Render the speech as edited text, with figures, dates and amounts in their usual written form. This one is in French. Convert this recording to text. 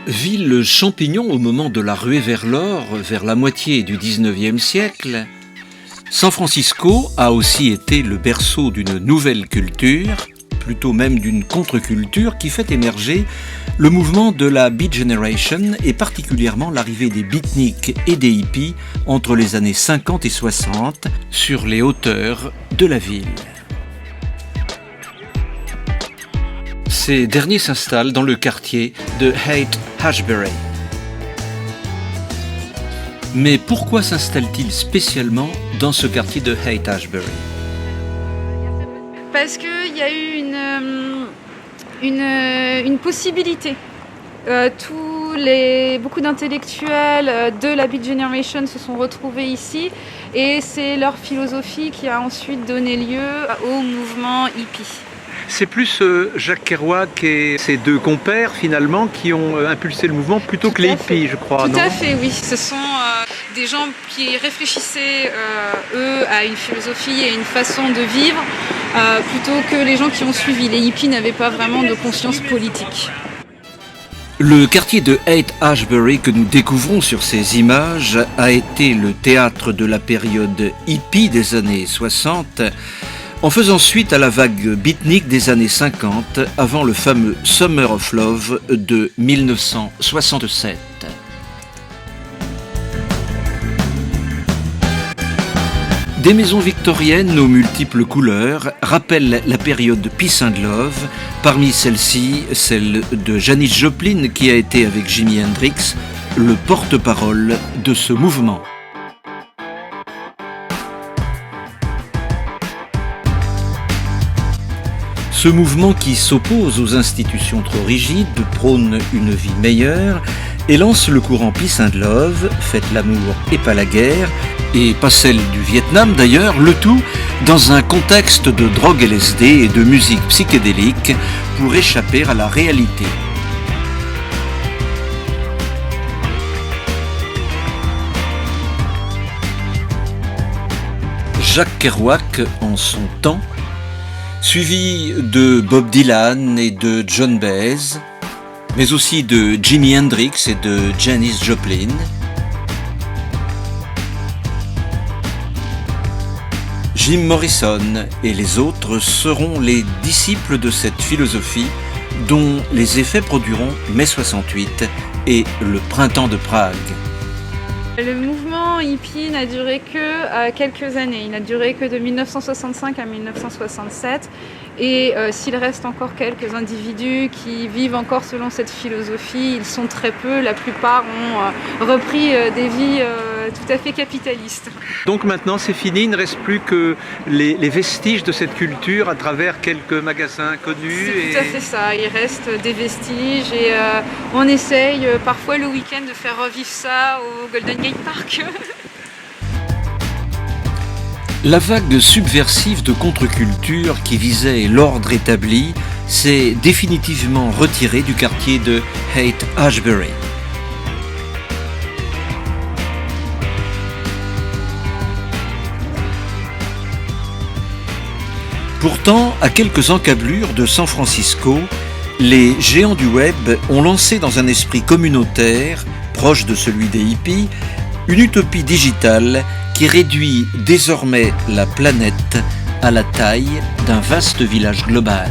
Ville champignon au moment de la ruée vers l'or, vers la moitié du XIXe siècle, San Francisco a aussi été le berceau d'une nouvelle culture, plutôt même d'une contre-culture qui fait émerger le mouvement de la Beat Generation et particulièrement l'arrivée des beatniks et des hippies entre les années 50 et 60 sur les hauteurs de la ville. Ces derniers s'installent dans le quartier de Haight-Ashbury. Mais pourquoi s'installe-t-il spécialement dans ce quartier de Haight-Ashbury ? Parce qu'il y a eu une possibilité. Beaucoup d'intellectuels de la Beat Generation se sont retrouvés ici et c'est leur philosophie qui a ensuite donné lieu au mouvement hippie. C'est plus Jacques Kerouac et ses deux compères finalement qui ont impulsé le mouvement plutôt que les hippies, je crois. Tout à fait, oui. Ce sont des gens qui réfléchissaient, eux, à une philosophie et une façon de vivre plutôt que les gens qui ont suivi. Les hippies n'avaient pas vraiment de conscience politique. Le quartier de Haight-Ashbury que nous découvrons sur ces images a été le théâtre de la période hippie des années 60, en faisant suite à la vague beatnik des années 50, avant le fameux Summer of Love de 1967. Des maisons victoriennes aux multiples couleurs rappellent la période Peace and Love, parmi celles-ci, celle de Janis Joplin qui a été avec Jimi Hendrix le porte-parole de ce mouvement. Ce mouvement qui s'oppose aux institutions trop rigides, prône une vie meilleure et lance le courant Peace and Love, faites l'amour et pas la guerre, et pas celle du Vietnam d'ailleurs, le tout dans un contexte de drogue LSD et de musique psychédélique pour échapper à la réalité. Jacques Kerouac en son temps, suivi de Bob Dylan et de John Baez, mais aussi de Jimi Hendrix et de Janis Joplin. Jim Morrison et les autres seront les disciples de cette philosophie dont les effets produiront mai 68 et le printemps de Prague. Le mouvement hippie n'a duré que quelques années. Il n'a duré que de 1965 à 1967. Et s'il reste encore quelques individus qui vivent encore selon cette philosophie, ils sont très peu. La plupart ont repris des vies tout à fait capitalistes. Donc maintenant c'est fini, il ne reste plus que les vestiges de cette culture à travers quelques magasins connus. C'est tout à fait ça, il reste des vestiges et on essaye parfois le week-end de faire revivre ça au Golden Gate Park. La vague subversive de contre-culture qui visait l'ordre établi s'est définitivement retirée du quartier de Haight-Ashbury. Pourtant, à quelques encablures de San Francisco, les géants du web ont lancé dans un esprit communautaire, proche de celui des hippies, une utopie digitale qui réduit désormais la planète à la taille d'un vaste village global.